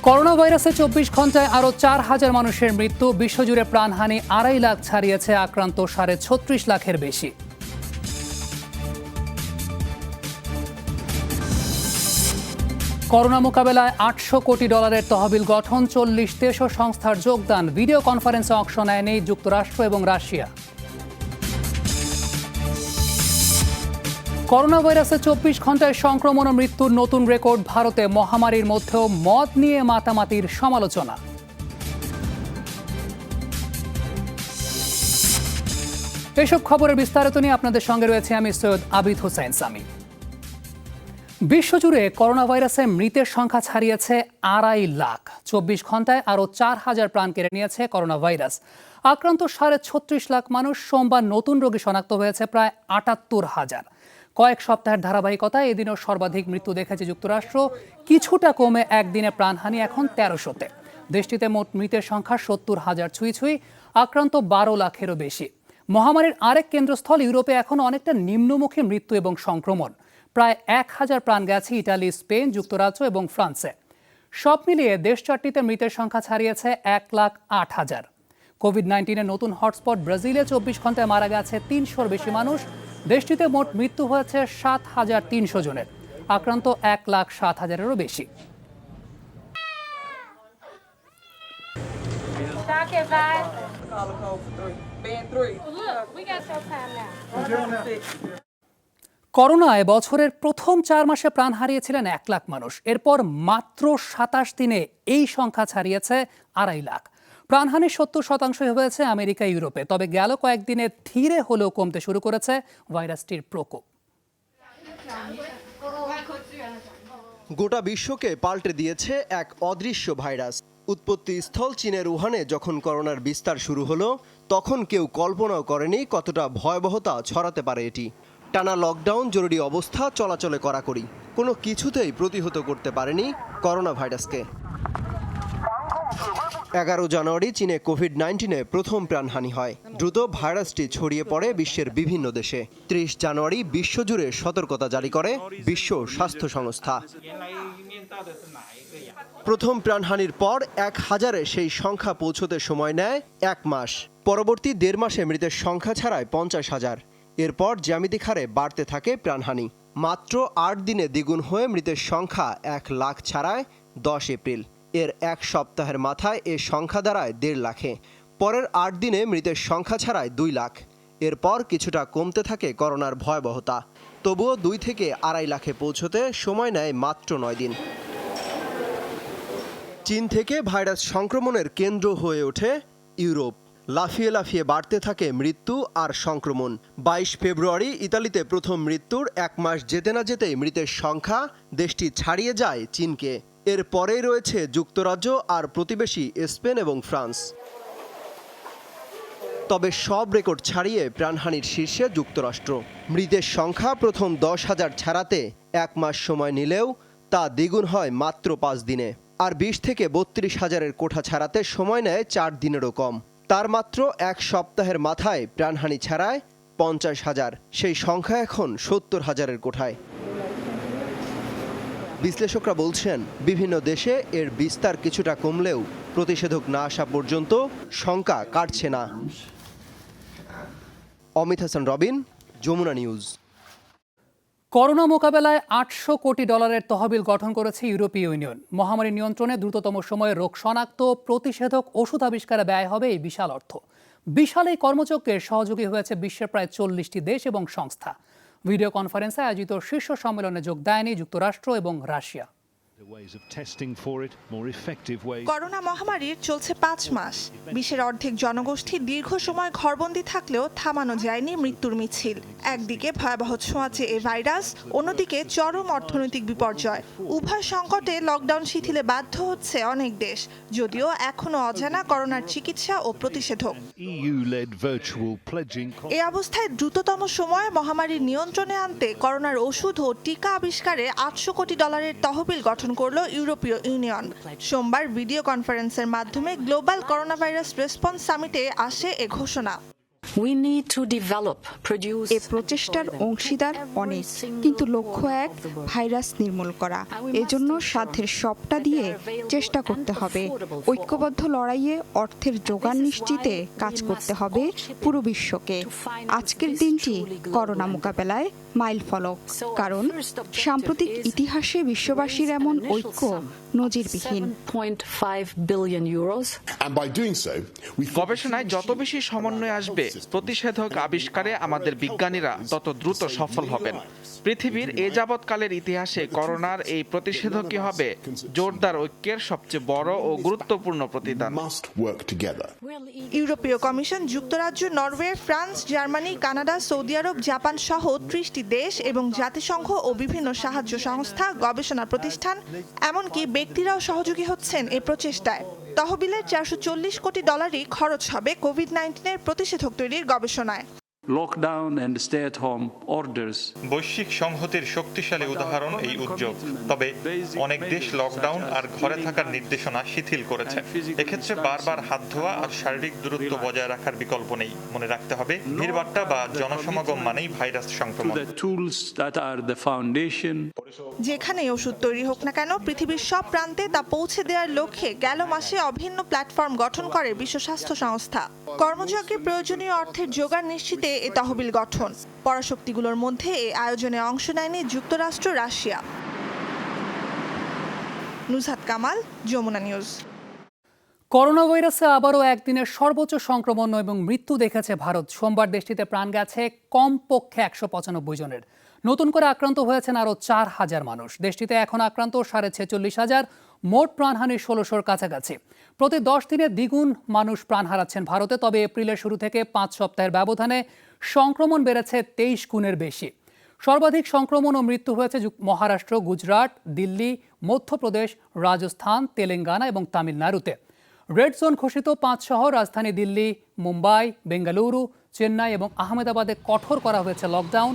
Corona ভাইরাসে ২৪ ঘন্টায় আরও ৪,০০০ মানুষের মৃত্যু, বিশ্বজুড়ে প্রাণহানি ২.৫ লাখ ছাড়িয়েছে, আক্রান্ত ৩৬ লাখের বেশি। করোনা মোকাবেলায় $৮০০ কোটি তহবিল গঠন, ৪০ দেশ ও সংস্থার যোগদান। ভিডিও কনফারেন্সে অংশ নেয়নি যুক্তরাষ্ট্র এবং রাশিয়া। করোনা ভাইরাসে ২৪ ঘন্টায় সংক্রমণ ও মৃত্যুর নতুন রেকর্ড ভারতে। মহামারীর মধ্যেও মদ নিয়ে মাতামাতির সমালোচনা। এসব খবরের বিস্তারিত নিয়ে আপনাদের সঙ্গে রয়েছে আমি সৈয়দ আবিদ হোসেন সামি। বিশ্বজুড়ে করোনা ভাইরাসে মৃতের সংখ্যা ছাড়িয়েছে ২.৫ লাখ। ২৪ ঘন্টায় আরও ৪,০০০ প্রাণ কেড়ে নিয়েছে করোনা ভাইরাস। আক্রান্ত ৩৬ লাখ মানুষ। সোমবার নতুন রোগী শনাক্ত হয়েছে প্রায় ৭৮,০০০। কয়েক সপ্তাহের ধারাবাহিকতায় এদিনও সর্বাধিক মৃত্যু দেখেছে যুক্তরাষ্ট্র, কিছুটা কমে একদিনে প্রাণহানি এখন ১৩০০-তে। দেশটিতে মোট মৃতের সংখ্যা ৭০,০০০ ছুঁই, আক্রান্ত ১২ লাখেরও বেশি। মহামারীর আরেক কেন্দ্রস্থল ইউরোপে এখন অনেকটা নিম্নমুখী মৃত্যু এবং সংক্রমণ। প্রায় ১,০০০ প্রাণ গেছে ইটালি, স্পেন, যুক্তরাজ্য এবং ফ্রান্সে। সব মিলিয়ে দেশ চারটিতে মৃতের সংখ্যা ছাড়িয়েছে ১,০৮,০০০। কোভিড-১৯-এর নতুন হটস্পট ব্রাজিলে ২৪ ঘন্টায় মারা গেছে ৩০০-র বেশি মানুষ। দেশটিতে মোট মৃত্যু হয়েছে ৭,৩০০ জনের, আক্রান্ত ১,০৭,০০০-এরও বেশি। করোনায় বছরের প্রথম ৪ মাসে প্রাণ হারিয়েছিলেন ১ লাখ মানুষ। এরপর মাত্র ২৭ দিনে এই সংখ্যা ছাড়িয়েছে ২.৫ লাখ। প্রাণহানির ৭০% হয়েছে আমেরিকা, ইউরোপে। তবে গেল কয়েকদিনে ধীরে হলেও কমতে শুরু করেছে ভাইরাসটির প্রকোপ। গোটা বিশ্বকে পাল্টে দিয়েছে এক অদৃশ্য ভাইরাস। উৎপত্তিস্থল চীনের উহানে যখন করোনার বিস্তার শুরু হলো, তখন কেউ কল্পনাও করেনি কতটা ভয়াবহতা ছড়াতে পারে এটি। টানা লকডাউন, জরুরি অবস্থা, চলাচলে কড়াকড়ি, কোনো কিছুতেই প্রতিহত করতে পারেনি করোনা ভাইরাসকে। ১১ জানুয়ারি চীনে কোভিড-১৯-এ প্রথম প্রাণহানি হয়। দ্রুত ভাইরাসটি ছড়িয়ে পড়ে বিশ্বের বিভিন্ন দেশে। ৩০ জানুয়ারি বিশ্বজুড়ে সতর্কতা জারি করে বিশ্ব স্বাস্থ্য সংস্থা। প্রথম প্রাণহানির পর ১,০০০-এ সেই সংখ্যা পৌঁছতে সময় নেয় ১ মাস। পরবর্তী ১.৫ মাসে মৃতের সংখ্যা ছাড়ায় ৫০,০০০। এরপর জ্যামিতিক হারে বাড়তে থাকে প্রাণহানি। মাত্র ৮ দিনে দ্বিগুণ হয়ে মৃতের সংখ্যা ১ লাখ ছাড়ায় ১০ এপ্রিল। এর এক সপ্তাহের মাথায় এ সংখ্যা দাঁড়ায় ১.৫ লাখে। পরের ৮ দিনে মৃতের সংখ্যা ছাড়ায় ২ লাখ। এরপর কিছুটা কমতে থাকে করোনার ভয়াবহতা। তবুও ২ থেকে ২.৫ লাখে পৌঁছতে সময় নেয় মাত্র ৯ দিন। চীন থেকে ভাইরাস সংক্রমণের কেন্দ্র হয়ে ওঠে ইউরোপ। লাফিয়ে লাফিয়ে বাড়তে থাকে মৃত্যু আর সংক্রমণ। ২২ ফেব্রুয়ারি ইতালিতে প্রথম মৃত্যুর ১ মাস যেতে না যেতেই মৃতের সংখ্যা দেশটি ছাড়িয়ে যায় চীনকে। এর পরেই রয়েছে যুক্তরাজ্য আর প্রতিবেশী স্পেন এবং ফ্রান্স। তবে সব রেকর্ড ছাড়িয়ে প্রাণহানির শীর্ষে যুক্তরাষ্ট্র। মৃতের সংখ্যা প্রথম ১০,০০০ ছাড়াতে ১ মাস সময় নিলেও তা দ্বিগুণ হয় মাত্র ৫ দিনে। আর ২০ থেকে ৩২,০০০-এর কোঠা ছাড়াতে সময় নেয় ৪ দিনেরও কম। তার মাত্র ১ সপ্তাহের মাথায় প্রাণহানি ছাড়ায় ৫০,০০০। সেই সংখ্যা এখন ৭০,০০০-এর কোঠায়। বিশ্লেষকরা বলছেন, বিভিন্ন দেশে এর বিস্তার কিছুটা কমলেও প্রতিষেধক না আসা পর্যন্ত শঙ্কা কাটছে না। অমিত হাসান রবিন, যমুনা নিউজ। করোনা মোকাবেলায় $৮০০ কোটি তহবিল গঠন করেছে ইউরোপীয় ইউনিয়ন। মহামারী নিয়ন্ত্রণে দ্রুততম সময়ে রোগ শনাক্ত, প্রতিষেধক, ওষুধ আবিষ্কারে ব্যয় হবে এই বিশাল অর্থ। বিশাল এই কর্মযজ্ঞের সহযোগী হয়েছে বিশ্বের প্রায় ৪০টি দেশ এবং সংস্থা। ভিডিও কনফারেন্সে আয়োজিত শীর্ষ সম্মেলনে যোগ দেয়নি যুক্তরাষ্ট্র এবং রাশিয়া। করোনা মহামারীর চলছে ৫ মাস। বিশ্বের অর্ধেক জনগোষ্ঠী দীর্ঘ সময় ঘরবন্দি থাকলেও থামানো যায়নি মৃত্যুর মিছিল। একদিকে ভয়াবহ ছোঁয়াচে এই ভাইরাস, অন্যদিকে চরম অর্থনৈতিক বিপর্যয়। উভয় সংকটে লকডাউন শিথিলে বাধ্য হচ্ছে অনেক দেশ, যদিও এখনো অজানা করোনার চিকিৎসা ও প্রতিষেধক। এই অবস্থায় দ্রুততম সময়ে মহামারী নিয়ন্ত্রণে আনতে করোনার ওষুধ ও টিকা আবিষ্কারে $৮০০ কোটি তহবিল গঠন করলো ইউরোপীয় ইউনিয়ন। সোমবার ভিডিও কনফারেন্সের মাধ্যমে গ্লোবাল করোনা ভাইরাস রেসপন্স সামিটে আসে এ ঘোষণা। We need to develop, produce এ প্রচেষ্টার অংশীদার অনেক, কিন্তু লক্ষ্য এক, ভাইরাস নির্মূল করা। এজন্য সাধ্যের সবটা দিয়ে চেষ্টা করতে হবে। ঐক্যবদ্ধ লড়াইয়ে অর্থের যোগান নিশ্চিতে কাজ করতে হবে পুরো বিশ্বকে। আজকের দিনটি করোনা মোকাবেলায় মাইলফলক, কারণ সাম্প্রতিক ইতিহাসে বিশ্ববাসীর এমন ঐক্য নজিরবিহীন। 7.5 billion euros. And by doing so, we গবেষণায় যত বেশি সমন্বয় আসবে, প্রতিষেধক আবিষ্কারে আমাদের বিজ্ঞানীরা তত দ্রুত সফল হবেন। পৃথিবীর এ যাবৎকালের ইতিহাসে করোনার এই প্রতিষেধকই হবে জোরদার ঐক্যের সবচেয়ে বড় ও গুরুত্বপূর্ণ প্রতিদান। must work together. ইউরোপীয় কমিশন, যুক্তরাজ্য, Norway, France, Germany, Canada, Saudi Arab, Japan সহ 30টি দেশ এবং জাতিসংঘ ও বিভিন্ন সাহায্য সংস্থা, গবেষণা প্রতিষ্ঠান, এমনকি ব্যক্তিরাও সহযোগী হচ্ছেন এ প্রচেষ্টায়। তহবিলের 440 কোটি ডলারই খরচ হবে কোভিড-19 প্রতিষেধক তৈরির গবেষণায়। Lockdown and stay-at-home orders. বৈশ্বিক সংহতির শক্তিশালী উদাহরণ এই উদ্যোগ। তবে অনেক দেশ লকডাউন আর ঘরে থাকার নির্দেশনা শিথিল করেছে। এক্ষেত্রে বারবার হাত ধোয়া আর শারীরিক দূরত্ব বজায় রাখার বিকল্প নেই। মনে রাখতে হবে, ভিড়ভাট্টা বা জনসমাগম মানেই ভাইরাস সংক্রমণ। The tools that are the foundation. যেখানে ওষুধ তৈরি হোক না কেন, পৃথিবীর সব প্রান্তে তা পৌঁছে দেওয়ার লক্ষ্যে গেল মাসে অভিন্ন প্ল্যাটফর্ম গঠন করে বিশ্ব স্বাস্থ্য সংস্থা। কর্মযজ্ঞে প্রয়োজনীয় অর্থের জোগান নিশ্চিতে এ তহবিল গঠন। পরাশক্তিগুলোর মধ্যে এ আয়োজনে অংশ নেয়নি যুক্তরাষ্ট্র, Russia. Nusrat Kamal, Jamuna news. Corona ভাইরাসে আবারও একদিনের সর্বোচ্চ সংক্রমণ এবং মৃত্যু দেখেছে ভারত। সোমবার দেশটিতে প্রাণ গেছে কমপক্ষে 195 জনের। নতুন করে আক্রান্ত হয়েছেন আরও 4,000 মানুষ। দেশটিতে এখন আক্রান্ত 46,500, মোট প্রাণহানি 1600-র কাছাকাছি। প্রতি 10 দিনে দ্বিগুণ মানুষ প্রাণ হারাচ্ছেন ভারতে। তবে এপ্রিলের শুরু থেকে 5 সপ্তাহের ব্যবধানে সংক্রমণ বেড়েছে 23 গুণের বেশি। সর্বাধিক সংক্রমণ ও মৃত্যু হয়েছে মহারাষ্ট্র, গুজরাট, দিল্লি, মধ্যপ্রদেশ, রাজস্থান, তেলেঙ্গানা এবং তামিলনাড়ুতে। রেড জোন ঘোষিত 5 শহর রাজধানী দিল্লি, মুম্বাই, বেঙ্গালুরু, চেন্নাই এবং আহমেদাবাদে কঠোর করা হয়েছে লকডাউন।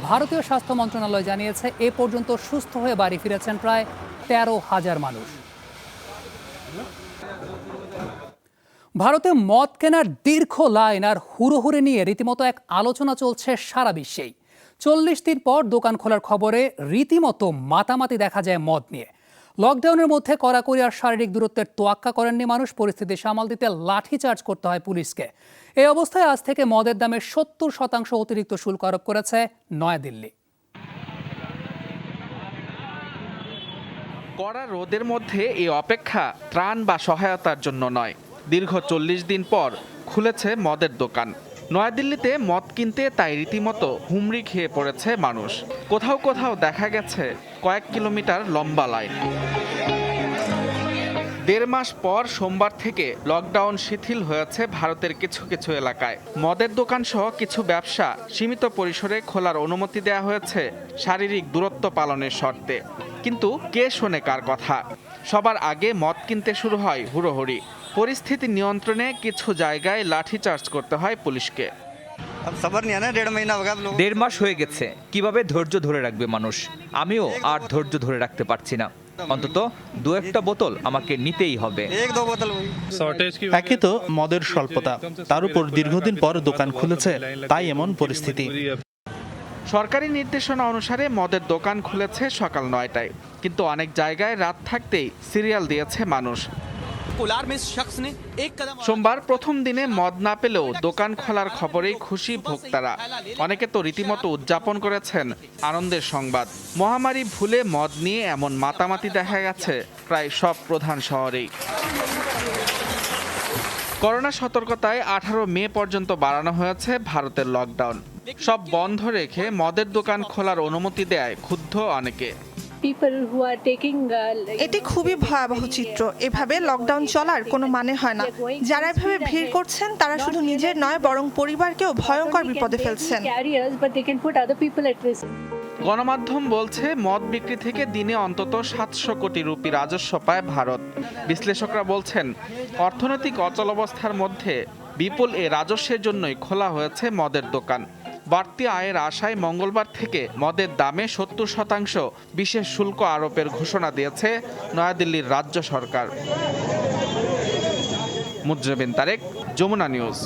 ভারতীয় স্বাস্থ্য মন্ত্রণালয় জানিয়েছে, এ পর্যন্ত সুস্থ হয়ে বাড়ি ফিরেছেন প্রায় 13,000 মানুষ। ভারতে মদ কেনার দীর্ঘ লাইন আর হুড়োহুড়ি নিয়ে রীতিমতো এক আলোচনা চলছে সারা বিশ্বেই। 40 দিন পর দোকান খোলার খবরে রীতিমতো মাতামাতি দেখা যায় মদ নিয়ে। লকডাউনের মধ্যে কড়াকড়ি আর শারীরিক দূরত্বের তোয়াক্কা করেননি মানুষ। পরিস্থিতি সামাল দিতে লাঠিচার্জ করতে হয় পুলিশকে। এই অবস্থায় আজ থেকে মদের দামে 70% অতিরিক্ত শুল্ক আরোপ করেছে নয়াদিল্লি। কড়া রোদের মধ্যে এই অপেক্ষা ত্রাণ বা সহায়তার জন্য নয়। দীর্ঘ 40 দিন পর খুলেছে মদের দোকান। নয়াদিল্লিতে মদ কিনতে তাই রীতিমতো হুমড়ি খেয়ে পড়েছে মানুষ। কোথাও কোথাও দেখা গেছে কয়েক কিলোমিটার লম্বা লাইন। 1.5 মাস পর সোমবার থেকে লকডাউন শিথিল হয়েছে ভারতের কিছু কিছু এলাকায়। মদের দোকান সহ কিছু ব্যবসা সীমিত পরিসরে খোলার অনুমতি দেওয়া হয়েছে শারীরিক দূরত্ব পালনের শর্তে। কিন্তু কে শোনে কার কথা? সবার আগে মদ কিনতে শুরু হয় হুড়োহুড়ি। পরিস্থিতি নিয়ন্ত্রণে কিছু জায়গায় লাঠিচার্জ করতে হয় পুলিশকে। 1.5 মাস হয়ে গেছে, কিভাবে ধৈর্য ধরে রাখবে মানুষ? আমিও আর ধৈর্য ধরে রাখতে পারছি না। অন্তত 2-1টা বোতল আমাকে নিতেই হবে। একে তো মদের স্বল্পতা, তার উপর দীর্ঘদিন পর দোকান খুলেছে, তাই এমন পরিস্থিতি। সরকারি নির্দেশনা অনুসারে মদের দোকান খুলেছে সকাল 9টায়, কিন্তু অনেক জায়গায় রাত থাকতেই সিরিয়াল দিয়েছে মানুষ। সোমবার প্রথম দিনে মদ না পেলেও দোকান খোলার খবরেই খুশি ভোক্তারা। অনেকে তো রীতিমতো উদযাপন করেছেন আনন্দের সংবাদ। মহামারী ভুলে মদ নিয়ে এমন মাতামাতি দেখা গেছে প্রায় সব প্রধান শহরেই। করোনা সতর্কতায় 18 মে পর্যন্ত বাড়ানো হয়েছে ভারতের লকডাউন। সব বন্ধ রেখে মদের দোকান খোলার অনুমতি দেয় ক্ষুব্ধ অনেকে। এটি খুবই ভয়াবহ চিত্র। এভাবে লকডাউন চলার কোনো মানে হয় না। যারা এভাবে ভিড় করছেন তারা শুধু নিজের নয়, বরং পরিবারকেও ভয়ঙ্কর বিপদে ফেলছেন। গণমাধ্যম বলছে, মদ বিক্রি থেকে দিনে অন্তত 700 কোটি রুপি রাজস্ব পায় ভারত। বিশ্লেষকরা বলছেন, অর্থনৈতিক অচলাবস্থার মধ্যে বিপুল এ রাজস্বের জন্যই খোলা হয়েছে মদের দোকান। বাড়তি আয়ের আশায় মঙ্গলবার থেকে মদের দামে 70% বিশেষ শুল্ক আরোপের ঘোষণা দিয়েছে নয়াদিল্লির রাজ্য সরকার। মুজরেবিন তারেক, যমুনা নিউজ।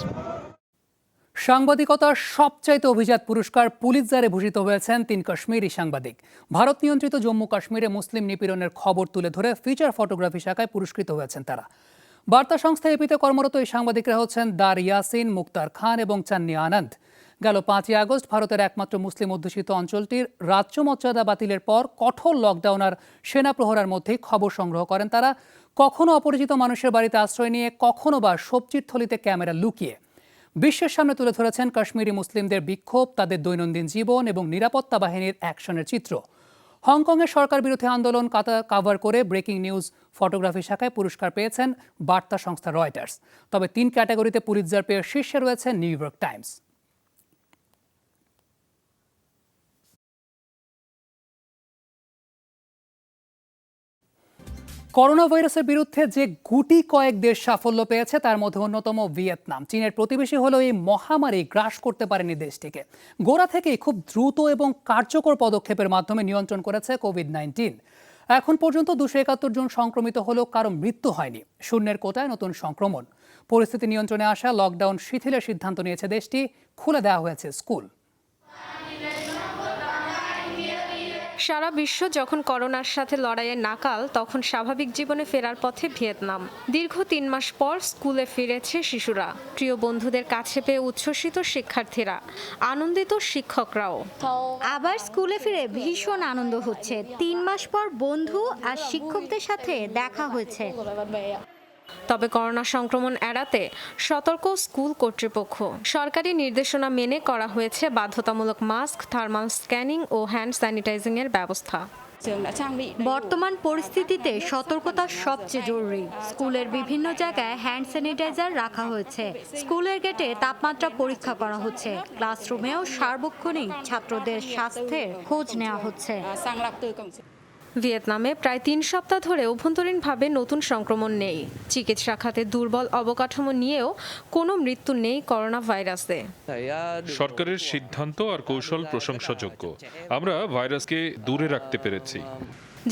সাংবাদিকতার সবচাইতে অভিজাত পুরস্কার পুলিৎজারে ভূষিত হয়েছেন 3 কাশ্মীরি সাংবাদিক। ভারত নিয়ন্ত্রিত জম্মু কাশ্মীরে মুসলিম নিপীড়নের খবর তুলে ধরে ফিচার ফটোগ্রাফি শাখায় পুরস্কৃত হয়েছেন তারা। বার্তা সংস্থা এপিতে কর্মরত এই সাংবাদিকরা হচ্ছেন দার ইয়াসিন, মুক্তার খান এবং চান্নি আনন্দ। গেল 5ই আগস্ট ভারতের একমাত্র মুসলিম অধ্যুষিত অঞ্চলটির রাজ্য মর্যাদা বাতিলের পর কঠোর লকডাউন আর সেনা প্রহরার মধ্যেই খবর সংগ্রহ করেন তারা, কখনো অপরিচিত মানুষের বাড়িতে আশ্রয় নিয়ে, কখনো বা সবজির থলিতে ক্যামেরা লুকিয়ে। বিশ্বের সামনে তুলে ধরেছেন কাশ্মীরি মুসলিমদের বিক্ষোভ, তাদের দৈনন্দিন জীবন এবং নিরাপত্তা বাহিনীর অ্যাকশনের চিত্র। হংকংয়ের সরকার বিরোধী আন্দোলন কাভার করে ব্রেকিং নিউজ ফটোগ্রাফি শাখায় পুরস্কার পেয়েছেন বার্তা সংস্থা রয়টার্স। তবে 3 ক্যাটাগরিতে পুলিৎজার পেয়ে শীর্ষে রয়েছে নিউ ইয়র্ক টাইমস। করোনা ভাইরাসের বিরুদ্ধে যে গুটি কয়েক দেশ সাফল্য পেয়েছে তার মধ্যে অন্যতম ভিয়েতনাম। চীনের প্রতিবেশী হলেও এই মহামারী গ্রাস করতে পারেনি দেশটিকে। গোড়া থেকেই খুব দ্রুত এবং কার্যকর পদক্ষেপের মাধ্যমে নিয়ন্ত্রণ করেছে কোভিড-19। এখন পর্যন্ত 271 জন সংক্রমিত হলেও কারো মৃত্যু হয়নি। শূন্যের কোটায় নতুন সংক্রমণ। পরিস্থিতি নিয়ন্ত্রণে আসা লকডাউন শিথিলের সিদ্ধান্ত নিয়েছে দেশটি। খুলে দেওয়া হয়েছে স্কুল। সারা বিশ্ব যখন করোনার সাথে লড়াইয়ে নাকাল, তখন স্বাভাবিক জীবনে ফেরার পথে ভিয়েতনাম। দীর্ঘ 3 মাস পর স্কুলে ফিরেছে শিশুরা। প্রিয় বন্ধুদের কাছে পেয়ে উচ্ছ্বসিত শিক্ষার্থীরা, আনন্দিত শিক্ষকরাও। আবার স্কুলে ফিরে ভীষণ আনন্দ হচ্ছে। 3 মাস পর বন্ধু আর শিক্ষকদের সাথে দেখা হয়েছে। তবে করোনা সংক্রমণ এড়াতে সতর্ক স্কুল কর্তৃপক্ষ। সরকারি নির্দেশনা মেনে করা হয়েছে বাধ্যতামূলক মাস্ক, থার্মাল স্ক্যানিং ও হ্যান্ড স্যানিটাইজিং এর ব্যবস্থা। বর্তমান পরিস্থিতিতে সতর্কতা সবচেয়ে জরুরি। স্কুলের বিভিন্ন জায়গায় হ্যান্ড স্যানিটাইজার রাখা হয়েছে। স্কুলের গেটে তাপমাত্রা পরীক্ষা করা হচ্ছে। ক্লাসরুমেও সার্বক্ষণিক ছাত্রদের স্বাস্থ্যের খোঁজ নেওয়া হচ্ছে। ভিয়েতনামে প্রায় 3 সপ্তাহ ধরে অভ্যন্তরীণভাবে নতুন সংক্রমণ নেই। চিকিৎসা খাতে দুর্বল অবকাঠামো নিয়েও কোনো মৃত্যু নেই করোনা ভাইরাসে। সরকারের সিদ্ধান্ত আর কৌশল প্রশংসাযোগ্য। আমরা ভাইরাসকে দূরে রাখতে পেরেছি।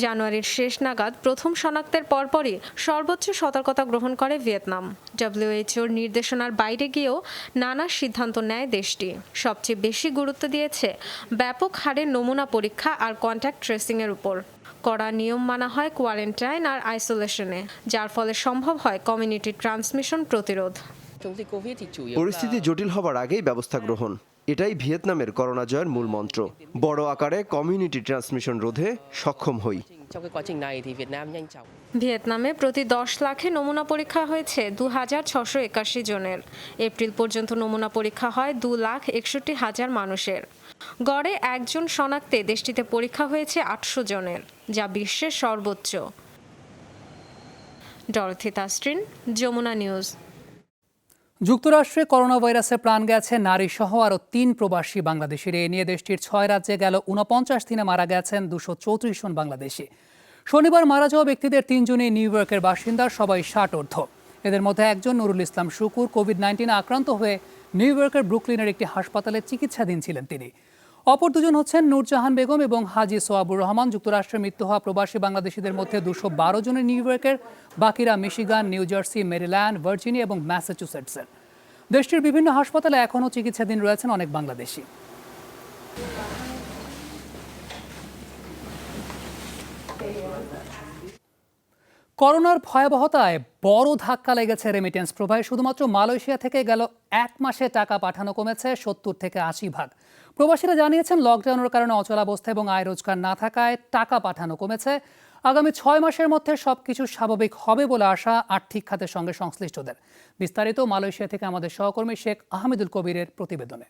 জানুয়ারির শেষ নাগাদ প্রথম শনাক্তের পরপরই সর্বোচ্চ সতর্কতা গ্রহণ করে ভিয়েতনাম। WHOর নির্দেশনার বাইরে গিয়েও নানা সিদ্ধান্ত নেয় দেশটি। সবচেয়ে বেশি গুরুত্ব দিয়েছে ব্যাপক হারে নমুনা পরীক্ষা আর কন্ট্যাক্ট ট্রেসিংয়ের উপর। কড়া নিয়ম মানা হয় কোয়ারেন্টাইন আর আইসোলেশনে, যার ফলে সম্ভব হয় কমিউনিটি ট্রান্সমিশন প্রতিরোধ। পরিস্থিতি জটিল হবার আগেই ব্যবস্থা গ্রহণ, এটাই ভিয়েতনামের করোনা জয়ের মূল মন্ত্র। বড় আকারে কমিউনিটি ট্রান্সমিশন রোধে সক্ষম হই। ভিয়েতনামে প্রতি 10 লাখে নমুনা পরীক্ষা হয়েছে 2681 জনের। এপ্রিল পর্যন্ত নমুনা পরীক্ষা হয় 2,61,000 মানুষের। গড়ে একজন শনাক্তে দেশটিতে পরীক্ষা হয়েছে 800 জনের, যা বিশ্বের সর্বোচ্চ। ডরথি তাসরিন, যমুনা নিউজ। যুক্তরাষ্ট্রে করোনা ভাইরাসে প্রাণ গেছে নারী সহ আরও 3 প্রবাসী বাংলাদেশির। এ নিয়ে দেশটির 6 রাজ্যে গেল 49 দিনে মারা গেছেন 234 জন বাংলাদেশি। শনিবার মারা যাওয়া ব্যক্তিদের 3 জনই নিউ ইয়র্কের বাসিন্দা, সবাই 60 ঊর্ধ্ব। এদের মধ্যে একজন নুরুল ইসলাম শুকুর কোভিড-19 আক্রান্ত হয়ে নিউ ইয়র্কের ব্রুকলিনের একটি হাসপাতালে চিকিৎসাধীন ছিলেন তিনি। অপর 2 জন হচ্ছেন নূরজাহান বেগম এবং হাজি সোয়াবুর রহমান। যুক্তরাষ্ট্রে মৃত্যু হওয়া প্রবাসী বাংলাদেশিদের মধ্যে 212 জনের নিউ ইয়র্কের, বাকিরা Michigan, new jersey, Maryland, Virginia এবং ম্যাসাচুসেটসের। দেশটির বিভিন্ন হাসপাতালে এখনও চিকিৎসাধীন রয়েছেন অনেক বাংলাদেশি। করোনার ভয়াবহতায় বড় ধাক্কা লেগেছে রেমিটেন্স প্রবাহে। শুধুমাত্র মালয়েশিয়া থেকে গেল 1 মাসে টাকা পাঠানো কমেছে 70 থেকে 80%। প্রবাসীরা জানিয়েছেন লকডাউনের কারণে অচলাবস্থা এবং আয় রোজগার না থাকায় টাকা পাঠানো কমেছে। আগামী 6 মাসের মধ্যে সবকিছু স্বাভাবিক হবে বলে আশা আর্থিক খাতের সঙ্গে সংশ্লিষ্টদের। বিস্তারিত মালয়েশিয়া থেকে আমাদের সহকর্মী শেখ আহমেদুল কবিরের প্রতিবেদনে।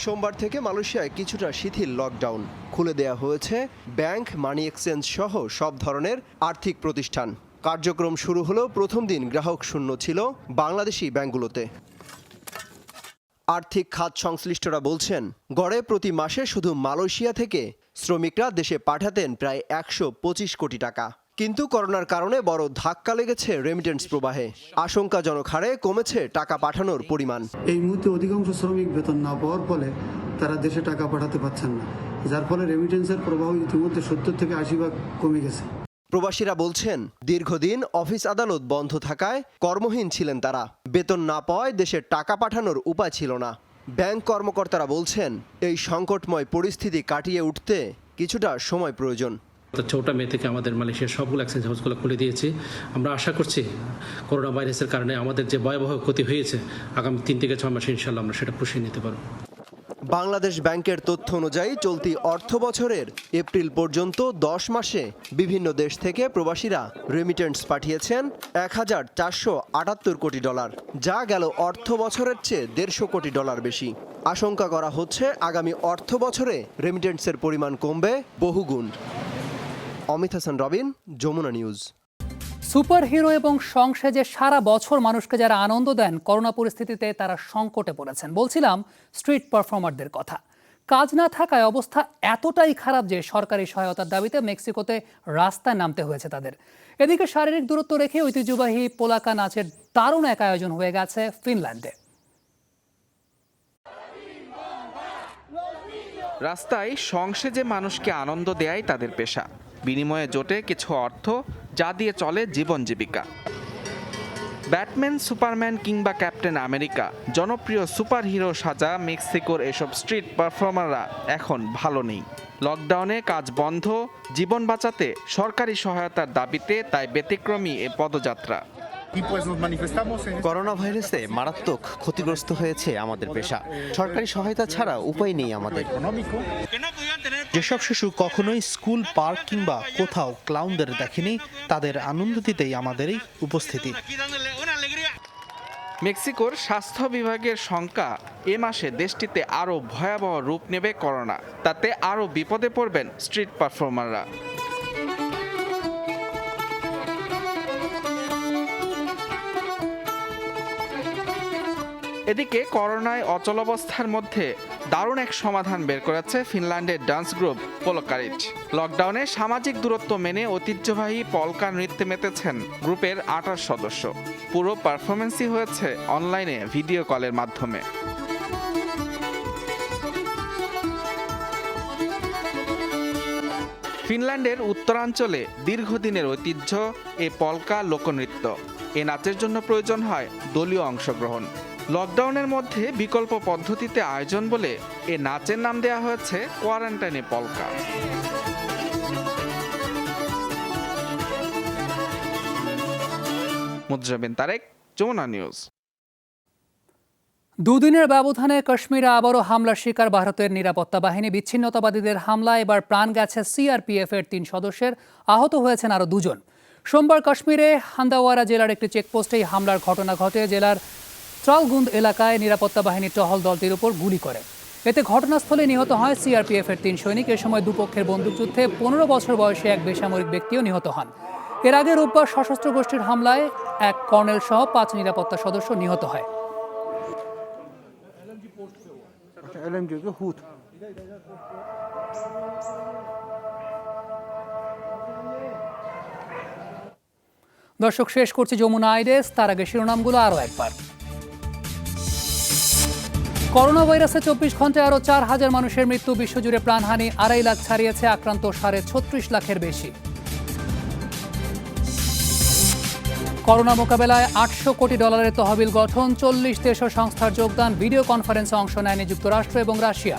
সোমবার থেকে মালয়েশিয়ায় কিছুটা শিথিল লকডাউন। খুলে দেয়া হয়েছে ব্যাংক, মানি এক্সচেঞ্জ সহ সব ধরনের আর্থিক প্রতিষ্ঠান। কার্যক্রম শুরু হলেও প্রথম দিন গ্রাহক শূন্য ছিল বাংলাদেশি ব্যাংকগুলোতে। আর্থিক খাত সংশ্লিষ্টরা বলছেন, গড়ে প্রতি মাসে শুধু মালয়েশিয়া থেকে শ্রমিকরা দেশে পাঠাতেন প্রায় 125 কোটি টাকা। কিন্তু করোনার কারণে বড় ধাক্কা লেগেছে রেমিটেন্স প্রবাহে। আশঙ্কাজনক হারে কমেছে টাকা পাঠানোর পরিমাণ। এই মুহূর্তে অধিকাংশ শ্রমিক বেতন না পাওয়ার ফলে তারা দেশে টাকা পাঠাতে পারছেন না, যার ফলে রেমিটেন্সের প্রবাহ ইতিমধ্যে 70 থেকে 80% কমে গেছে। প্রবাসীরা বলছেন দীর্ঘদিন অফিস আদালত বন্ধ থাকায় কর্মহীন ছিলেন তারা। বেতন না পাওয়ায় দেশে টাকা পাঠানোর উপায় ছিল না। ব্যাংক কর্মকর্তারা বলছেন এই সংকটময় পরিস্থিতি কাটিয়ে উঠতে কিছুটা সময় প্রয়োজন। 4টা মে থেকে আমাদের মালয়েশিয়ার সবগুলো এক্সচেঞ্জ হাউসগুলো খুলে দিয়েছি। আমরা আশা করছি করোনা ভাইরাসের কারণে আমাদের যে ভয়াবহ ক্ষতি হয়েছে আগামী 3 থেকে 6 মাসে ইনশাল্লাহ আমরা সেটা পুষিয়ে নিতে পারব। বাংলাদেশ ব্যাংকের তথ্য অনুযায়ী চলতি অর্থ বছরের এপ্রিল পর্যন্ত 10 মাসে বিভিন্ন দেশ থেকে প্রবাসীরা রেমিটেন্স পাঠিয়েছেন $1,478 কোটি, যা গেল অর্থ বছরের চেয়ে $150 কোটি বেশি। আশঙ্কা করা হচ্ছে আগামী অর্থ বছরে রেমিটেন্সের পরিমাণ কমবে বহুগুণ। Amit Hasan Robin, Jamuna news. Super hero এবং সংসেজে সারা বছর মানুষকে যারা আনন্দ দেন, করোনা পরিস্থিতিতে তারা সংকটে পড়েছেন। বলছিলাম স্ট্রিট পারফর্মারদের কথা। কাজ না থাকায় অবস্থা এতটাই খারাপ যে সরকারি সহায়তার দাবিতে মেক্সিকোতে রাস্তায় নামতে হয়েছে তাদের। এদিকে শারীরিক দূরত্ব রেখে ঐতিহ্যবাহী পোলাকা নাচের দারুণ এক আয়োজন হয়ে গেছে ফিনল্যান্ডে। রাস্তায় সংসেজে মানুষকে আনন্দ দেয়াই তাদের পেশা। বিনিময়ে জোটে কিছু অর্থ, যা দিয়ে চলে জীবন জীবিকা। ব্যাটম্যান, সুপারম্যান কিংবা ক্যাপ্টেন আমেরিকা, জনপ্রিয় সুপার হিরো সাজা মেক্সিকোর এসব স্ট্রিট পারফর্মাররা এখন ভালো নেই। লকডাউনে কাজ বন্ধ, জীবন বাঁচাতে সরকারি সহায়তার দাবিতে তাই ব্যতিক্রমী এ পদযাত্রা। করোনা ভাইরাসে মারাত্মক ক্ষতিগ্রস্ত হয়েছে আমাদের পেশা। সরকারি সহায়তা ছাড়া উপায় নেই আমাদের। যেসব শিশু কখনোই স্কুল, পার্ক কিংবা কোথাও ক্লাউনদের দেখেনি, তাদের আনন্দ দিতেই আমাদের এই উপস্থিতি। মেক্সিকোর স্বাস্থ্য বিভাগের শঙ্কা, এ মাসে দেশটিতে আরও ভয়াবহ রূপ নেবে করোনা। তাতে আরও বিপদে পড়বেন স্ট্রিট পারফর্মাররা। এদিকে করোনায় অচলাবস্থার মধ্যে দারুণ এক সমাধান বের করেছে ফিনল্যান্ডের ডান্স গ্রুপ পোলকারিট। লকডাউনে সামাজিক দূরত্ব মেনে ঐতিহ্যবাহী পলকা নৃত্যে মেতেছেন গ্রুপের 28 সদস্য। পুরো পারফরমেন্সই হয়েছে অনলাইনে ভিডিও কলের মাধ্যমে। ফিনল্যান্ডের উত্তরাঞ্চলে দীর্ঘদিনের ঐতিহ্য এ পলকা লোকনৃত্য। এ নাচের জন্য প্রয়োজন হয় দলীয় অংশগ্রহণ। লকডাউনের মধ্যে বিকল্প পদ্ধতিতে আয়োজন বলে এ নাচের নাম দেওয়া হয়েছে কোয়ারেন্টাইনে পলকা। মুদ্রাবিন তারেক, যমুনা নিউজ। দুদিনের ব্যবধানে কাশ্মীরে আবারও হামলার শিকার ভারতের নিরাপত্তা বাহিনী। বিচ্ছিন্নতাবাদীদের হামলায় এবার প্রাণ গেছে সিআরপিএফের 3 সদস্যের, আহত হয়েছেন আরও 2 জন। সোমবার কাশ্মীরে হান্দাওয়ারা জেলার একটি চেকপোস্টেই হামলার ঘটনা ঘটে। জেলার ত্রালগুন্দ এলাকায় নিরাপত্তা বাহিনী টহল দলটির উপর গুলি করে। এতে ঘটনাস্থলে নিহত হয় সিআরপিএফের 3 সৈনিক। এ সময় দুপক্ষের বন্দুকযুদ্ধে 15 বছর বয়সী এক বেসামরিক ব্যক্তিও নিহত হন। এর আগে রোববার সশস্ত্র গোষ্ঠীর হামলায় এক কর্নেল সহ 5 নিরাপত্তা সদস্য নিহত হয়। দর্শক, শেষ করছি যমুনা আইডেস। তার আগে শিরোনামগুলো আরও একবার। করোনা ভাইরাসে 24 ঘন্টায় আরও 4,000 মানুষের মৃত্যু, বিশ্বজুড়ে প্রাণহানি 2.5 লাখ ছাড়িয়েছে, আক্রান্ত 36.5 লাখের বেশি। করোনা মোকাবেলায় $800 কোটি তহবিল গঠন, 40 দেশ ও সংস্থার যোগদান, ভিডিও কনফারেন্সে অংশ নেয়নি যুক্তরাষ্ট্র এবং রাশিয়া।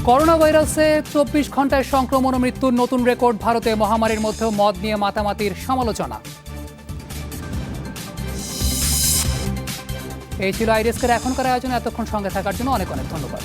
করোনা ভাইরাসে 24 ঘন্টায় সংক্রমণ ও মৃত্যুর নতুন রেকর্ড ভারতে। মহামারীর মধ্যেও মদ নিয়ে মাতামাতির সমালোচনা। এই ছিল আইডেস্কের এখনকার আয়োজনে। এতক্ষণ সঙ্গে থাকার জন্য অনেক অনেক ধন্যবাদ।